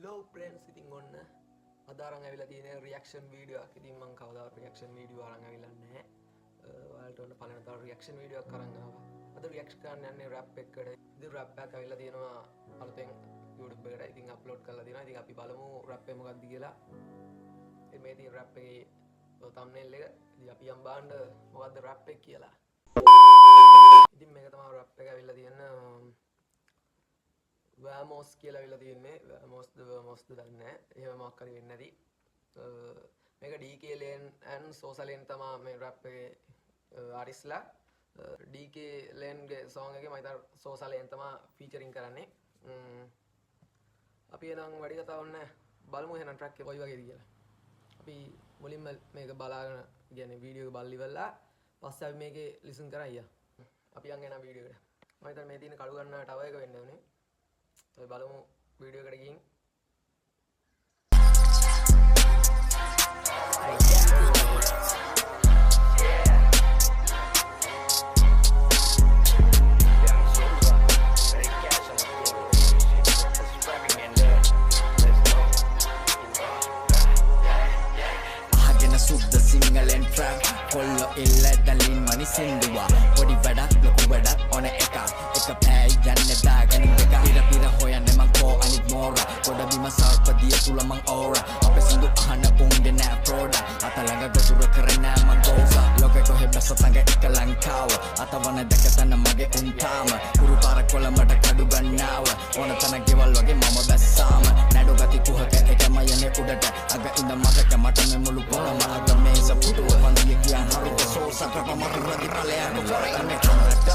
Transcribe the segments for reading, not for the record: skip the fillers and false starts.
Hello friends, ඉතින් ඔන්න අද අරන් ඇවිල්ලා තියෙන රියැක්ෂන් වීඩියෝ එකක්. ඉතින් මම කවදාවත් රියැක්ෂන් වීඩියෝ අරන් ඇවිල්ලා නැහැ. ඔයාලට ඔන්න පළවෙනි තව රියැක්ෂන් වීඩියෝ එකක් අරන් ආවා. අද රියැක්ට් කරන්න යන්නේ රැප් එකකට. ඉතින් රැප් එකක් ඇවිල්ලා තියෙනවා අලුතෙන් YouTube එකට. ඉතින් අප්ලෝඩ් කරලා තියෙනවා. ඉතින් අපි බලමු රැප් එක මොකක්ද කියලා. ඉතින් මේ තියෙන රැප් එකේ thumbnail එක. ඉතින් අපි යම් බලන්න මොකක්ද රැප් එක කියලා. ඉතින් මේක තමයි රැප් එක ඇවිල්ලා තියෙන Vamos කියලා විලා තියෙන්නේ. Vamos දන්නේ නැහැ. එහෙම මොකක් හරි වෙන්නේ නැති. මේක DK Lane and Sosa Lane තමයි මේ රැප් එකේ ආරිස්ලා. DK Lane ගේ song එකේ මම හිතා Sosa Lane තමයි featuring කරන්නේ. අපි එනම් වැඩි කතාවක් නැහැ. බලමු එහෙනම් track එක කොයි වගේද කියලා. අපි මුලින්ම මේක බලාගෙන කියන්නේ වීඩියෝ එක බලලි වෙලා පස්සේ අපි මේකේ listen කරා අයියා. අපි යන් එන වීඩියෝ එකට. මම හිතන්නේ මේ තියෙන කඩු ගන්න ටවර් එක වෙන්න ඕනේ. අපි බලමු වීඩියෝ එකට ගිහින්. සුද්ද සිංහලෙන් ට්‍රැප් කොල්ලො ඉල්ල දලින් මනි සින්දුවා පොඩි වැඩක් ලොකු වැඩක් ඕන එක පෑ යන්න බෑගනින් දෙක පිර හොයන්න මං කෝ අනිත් මෝර ගොඩ බිම සර්පදිය තුළ මං ඕර අප සිදු අහන්න උන්ගෙ නෑ ප්‍රෝඩ අතළඟ ගොදුර කරනෑ මං ගෝස ලෝකෙ කොහෙ බැසතඟ එක ලංකාව අතවන දැක තැන මගේ උන්තාම කුරු පාර කොළඹට කඩු ගන්නාව ඕන තැන ගෙවල් වගේ මම බැස්සාම නැඩු ගති කුහක එකම යන්නේ උඩට අග ඉඳ මතක මට මේ මුළු පොළම අග මේස පුටුව වන්දිය කියන් හරිත සෝසට මරරදි පලයන් කරන්නේ කනට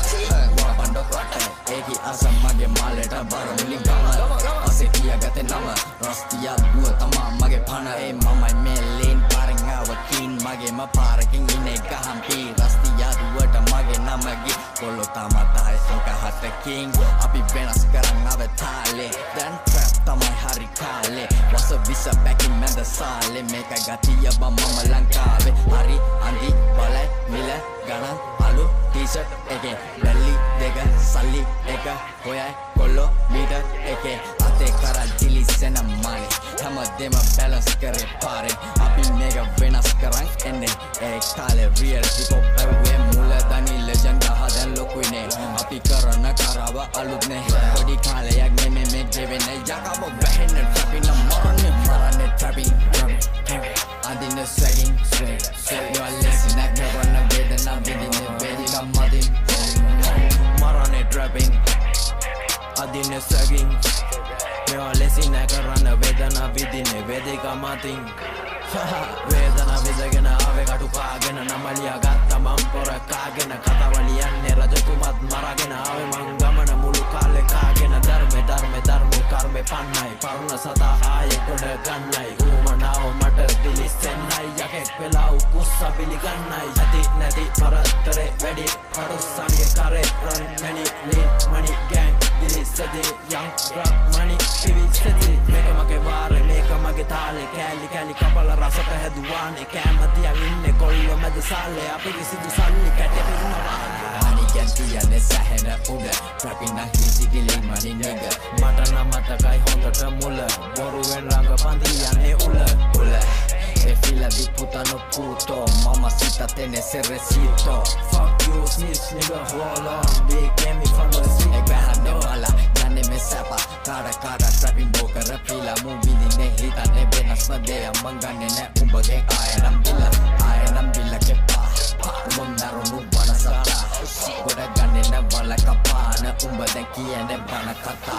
වපණ්ඩ කොට ඒකි අසම් මගේ මාලට බර මිලි ගම අසේ කිය ගතේ නම රස්තිය දුව තමා මගේ පණ ඒ මමයි මේ ලේන් පාරෙන් ආව කින් මගේම පාරකින් ඉන්නේ ගහම් පී රස්තිය දුවට මගේ නමගේ කොල්ලෝ තමතයි අංක හතකින් අපි වෙනස් කරන් ආව තාලේ දැන් ට්‍රැප් තමයි හරි කාලේ වස විස බැකින් මැද සාලේ මේක ගතිය බ මම ලංකාවේ හරි අඳි බලයි මිල ගණන් අලු ටීෂර්ට් එකේ බැලි දෙක සල්ලි එක හොයයි කොල්ලෝ මීටර් එකේ අතේ කරල් දිලිසෙන මනේ හැමදේම බැලන්ස් කරේ පාරේ අපි මේක වෙනස් කරන් එන්නේ ඒ කාලේ රියල් හිප් හොප් ඇව්වේ මුල දනි ලෙජන්ඩ් හදන් ලොකුයිනේ අපි කරන කරව අලුත්නේ පොඩි කාලයක් නෙමෙයි මේ ගෙවෙන්නේ යකම වැහෙන්න ට්‍රැපින් මරන්නේ ට්‍රැපින් අදින ස්වැගින් you are listening to one of the na vidine vedika madin marane trapping adine swaging you are listening to one of vedana vidine vedika madin vedana vidagena ave kadu kaagena namaliya gatta man pora kaagena katawaliyanne rajatumat maragena ave man gamana mulu kale kaagena dharme karme pannai paruna sata aaye koda gannai umanaව මට දිලිසෙන්නයි යකෙක් වෙලා උකුස්ස පිළිගන්නයි ඇති නැති පරතරේ වැඩි කරුස්සන්ගේ කරේ රන් මැනි lean මනි ගෑන් දිලිසෙදි යං රක් මනි පිවිසෙදි මේක මගේ වාරේ මේක මගේ තාලේ කෑලි කපල රසට හැදුවානේ කැමතියක් ඉන්නේ කොල්ලෝ මැද සාලේ අපි කිසිදු සල්ලි කැටේ පිරුණා අනිකන් කියන්නේ සැහෙන උඩ ට්‍රැපින් හිසිදිලි මනි නග මට නම් මතකයි හොඳට මුල බොරුවෙන් රංග පන්දි යන්නේ උල e fila di puttano puto mamacita te necesito fuck you snitch nigga hold on big game from the street e grande mala nane me sapa cara trapping boca rapila movie di ne hita ne benas madea mangane ne umbage ayanam bila ke pa umam naro nu bana sata goda ganne ne bala kapana umbade kiyane bana kata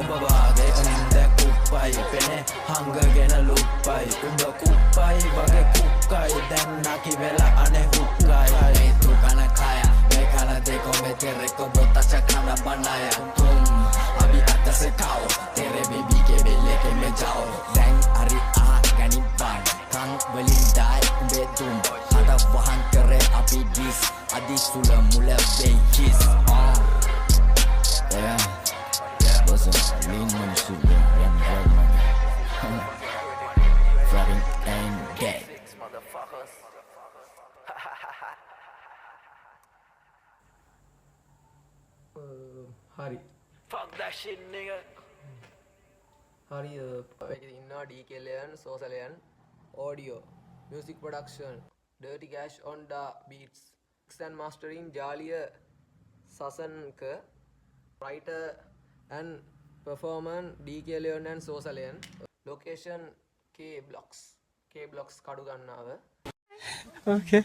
umbade ande kuppai pene hangagena lupai umba kuppai wage kukkai dan naki vela ane hukkai me tu kana kaya me kana de come terre como tacha kana banaya tum abi atta se kao tere baby ke belle ke me jao dan ari a gani ban kan belin dai be tum ada wahan kare api dis adi sula mula be kiss yeah was a lean man shoot young drug man Driving and gay motherfuckers. Hari. Fuck that shit, nigga. හරි ඒකේ ඉන්නවා DKLN සෝසලයන් audio music production dirty cash on the beats mix and mastering Jaliya සසන්ක writer and performance DKLN and සෝසලයන් location K blocks කඩු ගන්නාව Okay.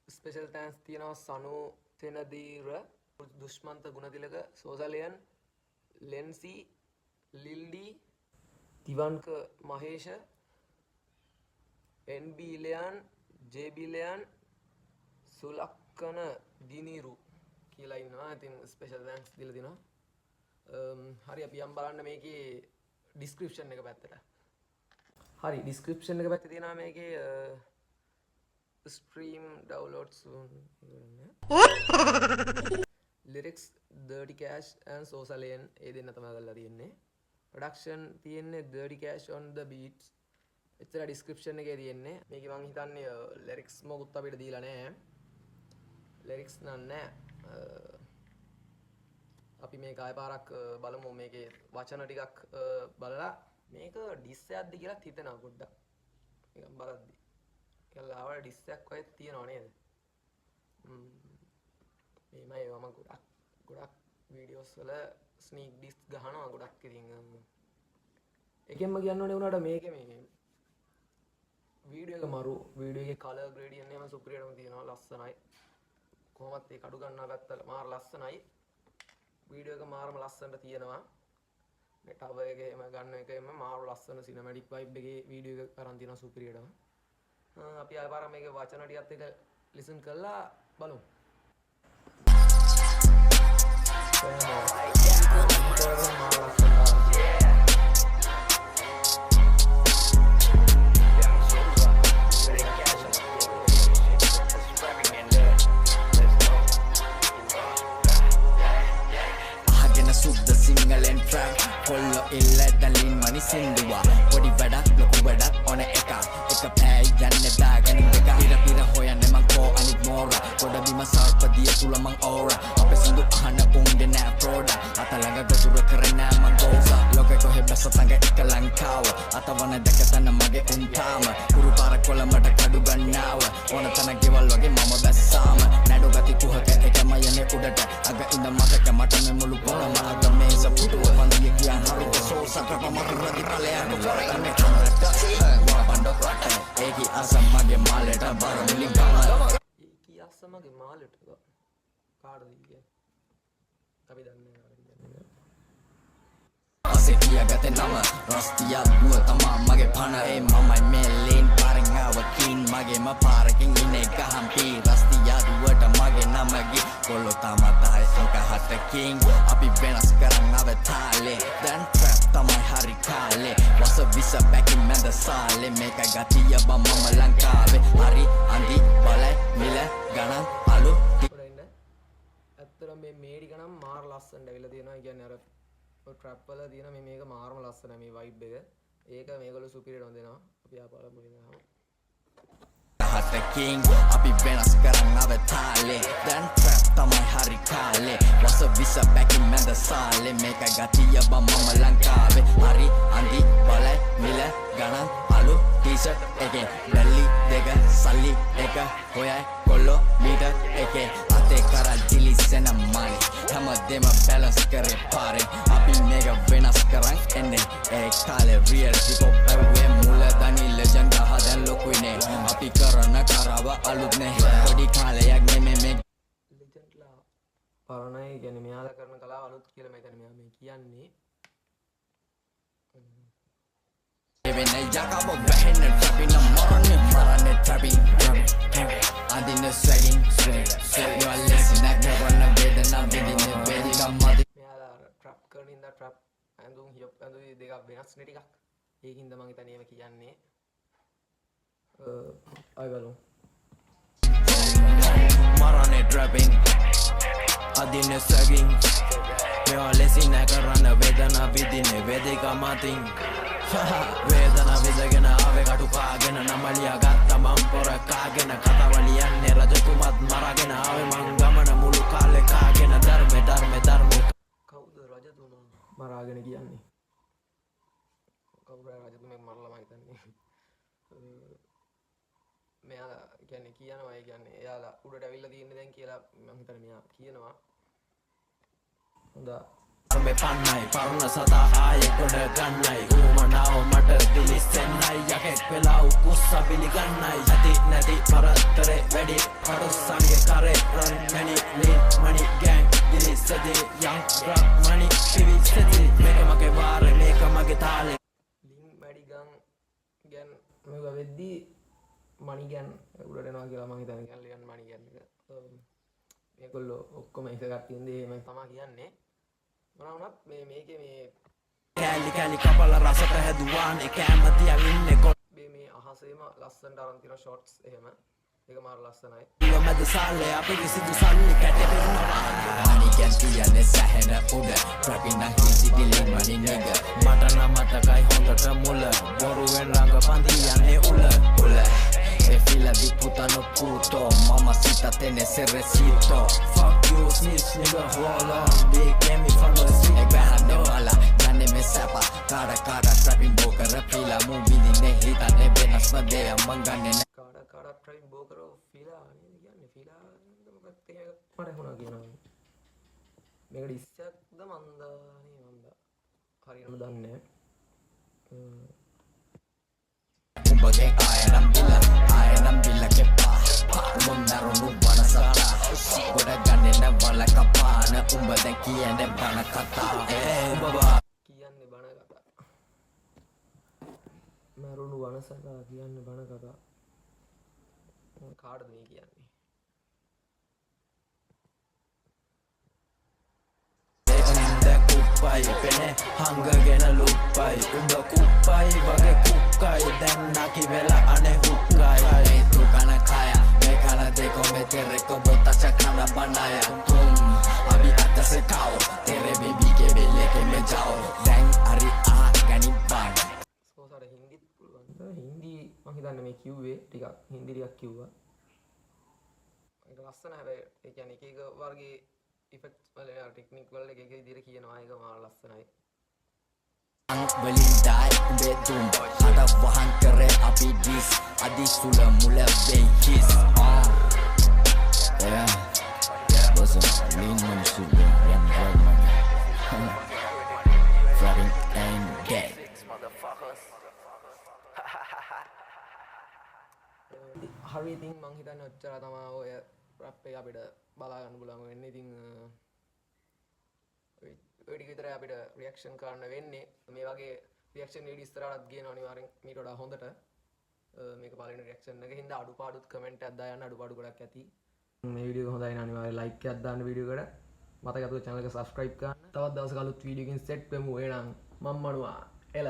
Special thanks තියෙනවා සනු සෙනදීර දුෂ්මන්ත ගුණතිලක සෝසලයන් ලෙන්සි ලිල්ඩි Thiwanka Mahesha NB lion JB lion Sulakkana Diniru කියලා ඉන්නවා. ඉතින් ස්පෙෂල් තෑන්ක්ස් දීලා තිනවා. හරි අපි යම් බලන්න මේකේ ඩිස්ක්‍රිප්ෂන් එක පැත්තට. හරි ඩිස්ක්‍රිප්ෂන් එක පැත්තේ තියෙනවා මේකේ stream download soon lyrics dirty cash and සෝසලයන් ඒ දෙන්න තමයි කරලා තියෙන්නේ. production තියෙන්නේ dirty cash on the beats. එච්චර description එකේ තියෙන්නේ. මේකේ මම හිතන්නේ lyrics මොකුත් අපිට දීලා නැහැ. lyrics නෑ. අපි මේක ආය පාරක් බලමු මේකේ වචන ටිකක් බලලා මේක ඩිස් එකක්ද කියලා හිතනවා පොඩ්ඩක්. නිකන් බලද්දි. කියලා ආවල ඩිස් එකක් වගේ තියෙනව නේද? මේමයි මම ගොඩක් වීඩියෝස් වල ස්නීක් ඩිස් ගහනවා ගොඩක් ඉතින් එකෙන්ම කියන්න ඕනේ වුණාට මේකේ මේ වීඩියෝ එක මරු වීඩියෝ එකේ කලර් ග්‍රේඩියන්ට් එකම සුපිරියටම තියෙනවා ලස්සනයි කොහොමත් ඒ කඩු ගන්නා පැත්ත මාර ලස්සනයි වීඩියෝ එක මාරම ලස්සනට තියෙනවා මේ ටබ් එකේ එම ගන්න එකෙම මාර ලස්සන සිනමැටික් වයිබ් එකේ වීඩියෝ එක අරන් තියෙනවා සුපිරියටම අපි ආයෙ පාර මේකේ වචන ටිකත් එක ලිසන් කරලා බලමු කොල්ලො ඉල්ල දලින් මනි සින්දුවා පොඩි වැඩක් ලොකු වැඩක් ඕන එක පෑ යන්න දාගෙන දෙක පිර හොයන්න මං කෝ අනිත් මෝරා ගොඩ බිම සර්පදිය තුල මං ඕරා අපේ සින්දු අහන්න පුංගේ නෑ ප්‍රෝඩා අත ළඟ ගොදුර කරන්න මං ගෝසා ලෝකෙ කොහෙ බැස තඟ එක ලංකාව අතවන දෙක තන මගේ උන්තාම කුරු පාර කොළඹට කඩු ගන්නාව ඕන තන ගෙවල් වගේ මම බැස්සාම නඩු ගති කුහක එකම යන්නේ උඩට අග ඉඳ මතක මට මේ මුළු පොළම අග මේස පුටුව වන්දිය කියන් හරිත සෝසක පමරදි පලයන් කරන්නේ කමරට වබන්ඩ කොට ඒකි අසම්මගේ මාලට බර මිලි ගම ඒකි අසම්මගේ මාලට කාටද කියන්නේ අපි දන්නේ නැහැ අසේ කියාගත්තේ නම රස්තියක් දුව තමා මගේ පණ ඒ මමයි මේ ලේන් පාරෙන් ආව කින් මගේම පාරකින් ඉන්නේ ගහම් පී රස්තියක් දුවට මගේ නම ගි කොල්ලෝ තමතයි අංක 7කින් අපි වෙනස් කරන් ආව තාලේ දැන් ට්‍රැප් තමයි හරි කාලේ වස විස බැකින් මැද සාලේ මේක ගතිය බම් මම ලංකාවේ හරි අන්දි බලයි මිල ගණන් අලු ඇත්තටම මේ මේඩි ගණන් මාර ලස්සනට ඇවිල්ලා තියෙනවා. කියන්නේ අර ට්‍රැප් වල තියෙන මේක මාරම ලස්සනයි මේ වයිබ් එක. ඒක මේගොල්ලෝ සුපිරියටම දෙනවා. අපි ආපහු බලමු. King අපි වෙනස් කරන් ආව තාලේ දැන් ට්‍රැප් තමයි හරි කාලේ වස විස බැකින් මැද සාලේ මේක ගතිය බම් මම ලංකාවේ හරි අන්දි බලයි මිල ගණන් අලු ටී-ෂර්ට් එකේ බැලි දෙක සල්ලි එක හොයයි කොල්ලෝ මීටර් එකේ අතේ කරල් දිලිසෙන මලි හැමදේම බැලන්ස් කරේ පාරේ අපි මේක වෙනස් කරන් එන්නේ ඒ කාලේ රියල් හිප් හොප් ඇව්වේ මුල දනි ලෙජන්ඩ් හදන් ලොකුනේ අපි කරන කරව අලුත් නේ පොඩි කාලයක් නෙමෙයි මේ ලෙජන්ඩ්ලා පරණයි කියන්නේ මෙයාලා කරන කලාව අලුත් කියලා මම හිතන්නේ මෙයා මේ කියන්නේ Even a Jacob of Behin and trapping a morning, trapping, and in the swagging, swag, you are listening, I never run away, then I'm in the bed, I'm mother. මෙයාලා ට්‍රැප් කරන ඉඳලා ට්‍රැප් ඇඳුම් hip ඇඳුම් දෙකක් වෙනස් නේ ටිකක්. ඒකින්ද මම හිතන්නේ එහෙම කියන්නේ. ආයි බලමු. Marane trapping, adine swagging, you are listening, I can run away, then I'm in the bed, I'm mating. වේදන විදගෙන ආවේ කටු කාගෙන නමලියා ගත්ත මම් පොර කාගෙන කතාවලියන්නේ රජතුමත් මරගෙන ආවේ මං ගමන මුළු කාලේ කාගෙන ධර්මේ කවුද රජතුමා මරාගෙන කියන්නේ කවුරු හරි රජතුමෙක් මරලා මම හිතන්නේ මෙයාලා කියන්නේ කියනවා ඒ කියන්නේ එයාලා උඩට ඇවිල්ලා තියෙන්නේ දැන් කියලා මම හිතන්නේ මෙයා කියනවා හොඳා සමේ පන්නයි පරුණ සතා ආයෙ ගොඩ ගන්නයි ඌමනාව මට දිලිස්සෙන්නයි යකෙක් වෙලා උකුස්ස පිළිගන්නයි ඇති නැති පරතරේ වැඩි කඩුස්සන්ගේ කරේ රන් මැනි ලීන් මනි ගෑන් දිලිස්සෙදි යං රක් මනි පිවිස්සෙදි මේක මගේ වාරේ මේක මගේ තාලේ ලින් මැඩි ගන් මේක වෙද්දී මනි ගන් උඩට එනවා කියලා මම හිතන්නේ කියන්නේ ලියන් මනි ගන් එක මේගොල්ලෝ ඔක්කොම එක කට්ටියෙන්ද එහෙම තමයි කියන්නේ මොනවුනත් මේකේ මේ කෑලි කෑලි කපල රසට හැදුවානේ කැමතියන් ඉන්නේ මේ අහසේම ලස්සනට අරන් තියෙන ෂොට්ස් එහෙම ඒක මාර ලස්සනයි කොළමද සාලේ අපි කිසිදු සල්ලි කැටේ පෙරුණා Money can තියන්නේ සැහෙන උඩ Trapping na easy killing money nigga මට නම් මතකයි හොඳට මුල බොරුවෙන් රංගපන්දි යන්නේ උල E fila di putano puto Mamacita te necesito Fuck you snitch nigga hold on They came me from the street Ek behane mala Jane me sapa Kada trapping bokara Fila mubili ne hita ne benas madea Mangane ne කාඩ ට්‍රයින් බෝකරෝ ෆිලා නේද කියන්නේ ෆිලා මොකක්ද එහෙම මට හුණා කියනවා මේකට ඉස්සක්ද මන්දා හරියටම දන්නේ Umbage ayanam bila ke pa Mundaro nubana sata Goda gane na wala kapana Umbade kiyane bana kata උඹවා කියන්නේ බණ කතා මරුණු වනසකා කියන්නේ බණ කතා කාටද මේ කියන්නේ කුප්පයි පෙනේ හංගගෙන ලුප්පයි උඹ කුප්පයි වගේ කුක්කයි දැන් නකි වෙලා අනේ හුක්කයි Tu kana kaya Me kana de come te recobota chakana banaya Tum Abi atta se kao Tere baby ke belle ke me jao Dang ari ah gani bang සෝසාර හින්දිත් පුළුවන් හින්දි මම හිතන්නේ මේ කිව්වේ ටිකක් හින්දි ටිකක් කිව්වා ඒක ලස්සන හැබැයි ඒ කියන්නේ එක එක වර්ගයේ ඉෆෙක්ට්ස් වල ටෙක්නික් වල එක එක විදිහට කියනවා ඒක මාර ලස්සනයි Ang balindai bedum Ada wahan kere api dis Adi sula mula beikis Yeah Bosom lean money sugar Yang drug money Flooding and gay හරි ඉතින් මං හිතන්නේ ඔච්චර තමයි ඔය රැප් එක අපිට බලා ගන්න පුළුවන් වෙන්නේ ඉතින් ඔය ටික විතරයි අපිට රියැක්ෂන් කරන්න වෙන්නේ මේ වගේ රියැක්ෂන් වීඩියෝ ඉස්සරහටත් ගේනවා අනිවාර්යෙන් මීට වඩා හොඳට මේක පළවෙනි රියැක්ෂන් එක හින්දා අඩුපාඩුත් කමෙන්ට් එකක් දාන්න අඩුපාඩු ගොඩක් ඇති මේ වීඩියෝ එක හොඳයි නම් අනිවාර්යෙන් ලයික් එකක් දාන්න වීඩියෝ එකට මතක ඇතුව channel එක subscribe කරන්න තවත් දවසක අලුත් වීඩියෝ එකකින් සෙට් වෙමු එහෙනම් මම මනුවා එල